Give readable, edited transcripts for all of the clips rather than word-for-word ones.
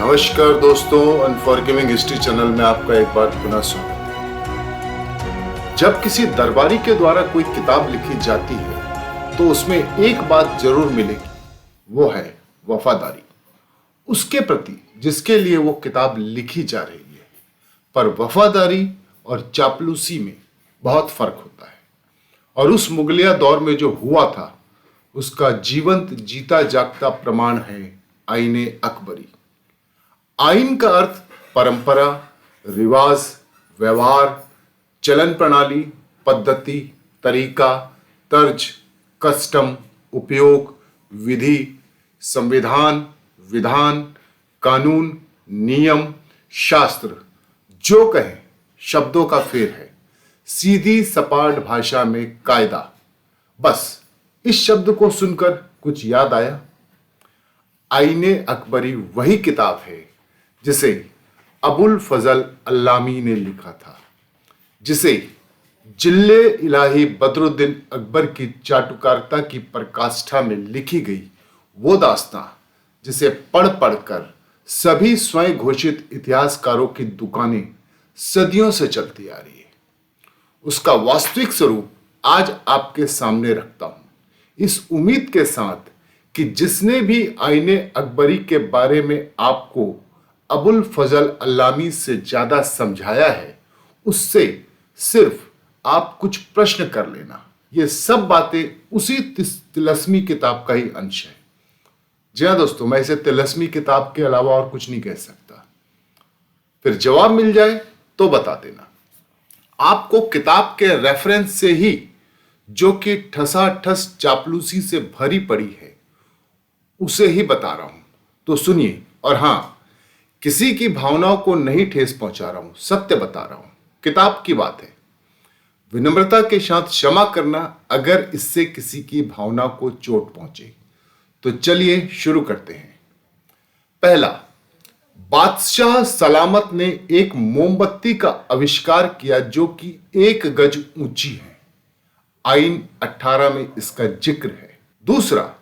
नमस्कार दोस्तों, unforgiving history channel में आपका एक बार पुनः स्वागत है। जब किसी दरबारी के द्वारा कोई किताब लिखी जाती है तो उसमें एक बात जरूर मिलेगी, वो है वफादारी उसके प्रति जिसके लिए वो किताब लिखी जा रही है। पर वफादारी और चापलूसी में बहुत फर्क होता है और उस मुगलिया दौर में जो हुआ था उसका जीवंत जीता जागता प्रमाण है आईने अकबरी। आइन का अर्थ परंपरा, रिवाज, व्यवहार, चलन प्रणाली, पद्धति, तरीका, तर्ज, कस्टम, उपयोग, विधि, संविधान, विधान, कानून, नियम, शास्त्र, जो कहें शब्दों का फेर है। सीधी सपाट भाषा में कायदा। बस इस शब्द को सुनकर कुछ याद आया? आईने अकबरी वही किताब है जिसे अबुल फजल अल्लामी ने लिखा था, जिसे जिल्ले इलाही बदरुद्दीन अकबर की चाटुकारिता की प्रकाष्ठा में लिखी गई वो दास्तां जिसे पढ़ पढ़कर सभी स्वयं घोषित इतिहासकारों की दुकानें सदियों से चलती आ रही है। उसका वास्तविक स्वरूप आज आपके सामने रखता हूं, इस उम्मीद के साथ कि जिसने भी आईने अकबरी के बारे में आपको अबुल फजल अल्लामी से ज्यादा समझाया है, उससे सिर्फ आप कुछ प्रश्न कर लेना। ये सब बातें उसी तिलस्मी किताब का ही अंश है। जी हाँ दोस्तों, मैं इसे तिलस्मी किताब के अलावा और कुछ नहीं कह सकता। फिर जवाब मिल जाए तो बता देना। आपको किताब के रेफरेंस से ही, जो कि ठसाठस चापलूसी से भरी पड़ी है, उसे ही बता रहा हूं, तो सुनिए। और हां, किसी की भावनाओं को नहीं ठेस पहुंचा रहा हूं, सत्य बता रहा हूं। किताब की बात है, विनम्रता के साथ क्षमा करना अगर इससे किसी की भावना को चोट पहुंचे। तो चलिए शुरू करते हैं। पहला, बादशाह सलामत ने एक मोमबत्ती का आविष्कार किया जो कि 1 गज ऊंची है। आइन 18 में इसका जिक्र है। दूसरा,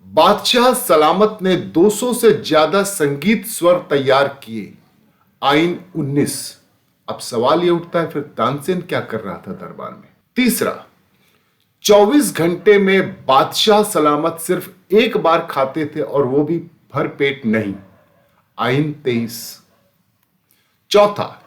बादशाह सलामत ने 200 से ज्यादा संगीत स्वर तैयार किए। आइन 19। अब सवाल यह उठता है, फिर तानसेन क्या कर रहा था दरबार में? तीसरा, 24 घंटे में बादशाह सलामत सिर्फ एक बार खाते थे और वो भी भर पेट नहीं। आइन 23। चौथा,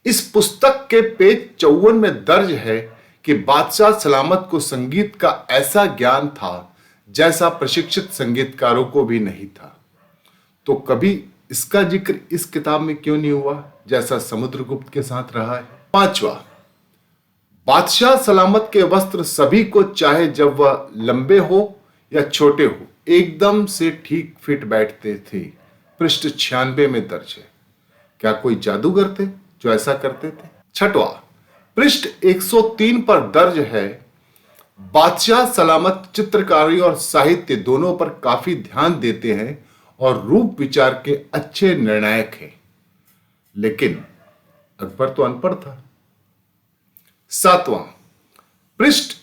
इस पुस्तक के पेज 54 में दर्ज है कि बादशाह सलामत को संगीत का ऐसा ज्ञान था जैसा प्रशिक्षित संगीतकारों को भी नहीं था। तो कभी इसका जिक्र इस किताब में क्यों नहीं हुआ, जैसा समुद्रगुप्त के साथ रहा है? पांचवा, बादशाह सलामत के वस्त्र सभी को, चाहे जब वह लंबे हो या छोटे हो, एकदम से ठीक फिट बैठते थे। पृष्ठ 96 में दर्ज है। क्या कोई जादूगर थे जो ऐसा करते थे? छठवां, पृष्ठ 103 पर दर्ज है, बादशाह सलामत चित्रकारी और साहित्य दोनों पर काफी ध्यान देते हैं और रूप विचार के अच्छे निर्णायक हैं। लेकिन अकबर तो अनपढ़ था। सातवां, पृष्ठ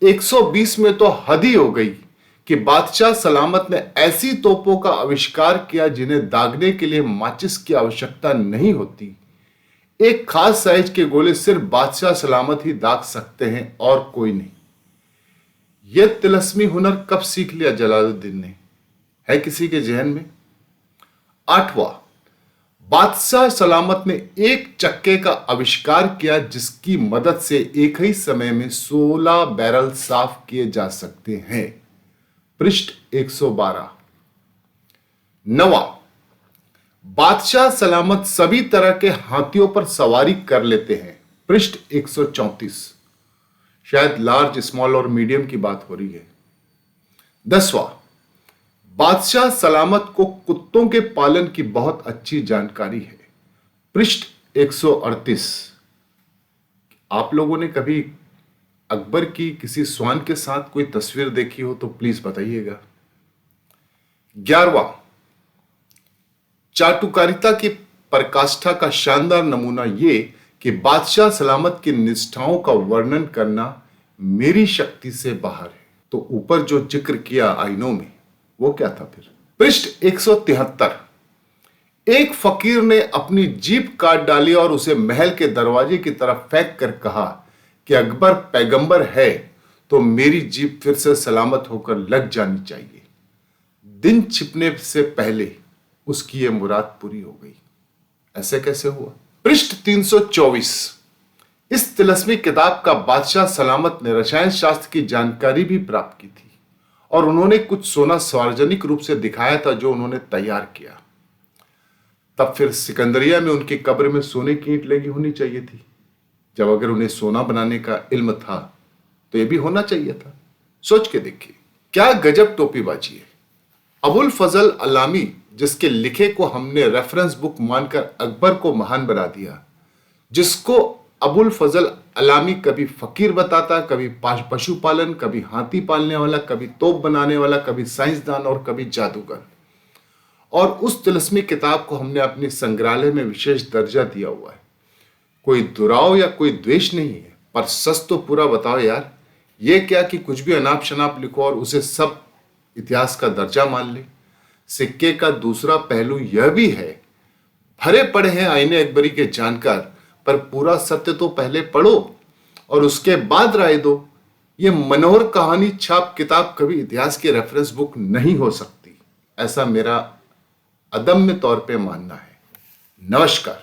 120 में तो हद ही हो गई कि बादशाह सलामत ने ऐसी तोपों का आविष्कार किया जिन्हें दागने के लिए माचिस की आवश्यकता नहीं होती। एक खास साइज के गोले सिर्फ बादशाह सलामत ही दाग सकते हैं और कोई नहीं। यह तिलस्मी हुनर कब सीख लिया जलालुद्दीन ने? है किसी के जहन में? आठवां, बादशाह सलामत ने एक चक्के का आविष्कार किया जिसकी मदद से एक ही समय में 16 बैरल साफ किए जा सकते हैं। पृष्ठ 112। नवा, बादशाह सलामत सभी तरह के हाथियों पर सवारी कर लेते हैं। पृष्ठ 134। शायद लार्ज, स्मॉल और मीडियम की बात हो रही है। 10वां, बादशाह सलामत को कुत्तों के पालन की बहुत अच्छी जानकारी है। पृष्ठ 138। आप लोगों ने कभी अकबर की किसी स्वान के साथ कोई तस्वीर देखी हो तो प्लीज बताइएगा। 11वां, चाटुकारिता की प्रकाष्ठा का शानदार नमूना यह कि बादशाह सलामत की निष्ठाओं का वर्णन करना मेरी शक्ति से बाहर है। तो ऊपर जो जिक्र किया आइनों में, वो क्या था फिर? पृष्ठ 173। एक फकीर ने अपनी जीभ काट डाली और उसे महल के दरवाजे की तरफ फेंक कर कहा कि अकबर पैगंबर है तो मेरी जीभ फिर से सलामत होकर लग जानी चाहिए। दिन छिपने से पहले उसकी यह मुराद पूरी हो गई। ऐसे कैसे हुआ? पृष्ठ 324। इस तिलस्मी किताब का बादशाह सलामत ने रसायन शास्त्र की जानकारी भी प्राप्त की थी और उन्होंने कुछ सोना सार्वजनिक रूप से दिखाया था जो उन्होंने तैयार किया। तब फिर सिकंदरिया में उनकी कब्र में सोने की ईंट लगी होनी चाहिए थी। जब अगर उन्हें सोना बनाने का इल्म था तो यह भी होना चाहिए था। सोच के देखिए, क्या गजब टोपीबाजी है। अबुल फजल अलामी, जिसके लिखे को हमने रेफरेंस बुक मानकर अकबर को महान बना दिया, जिसको अबुल फजल अलामी कभी फकीर बताता, कभी पशुपालन, कभी हाथी पालने वाला, कभी तोप बनाने वाला, कभी साइंसदान और कभी जादूगर। और उस तिलस्मी किताब को हमने अपने संग्रहालय में विशेष दर्जा दिया हुआ है। कोई दुराव या कोई द्वेष नहीं है, पर सच तो पूरा बताओ यार। ये क्या कि कुछ भी अनाप शनाप लिखो और उसे सब इतिहास का दर्जा मान ले। सिक्के का दूसरा पहलू यह भी है, भरे पड़े हैं आईने अकबरी के जानकार, पर पूरा सत्य तो पहले पढ़ो और उसके बाद राय दो। ये मनोहर कहानी छाप किताब कभी इतिहास की रेफरेंस बुक नहीं हो सकती, ऐसा मेरा अदम्य तौर पे मानना है। नमस्कार।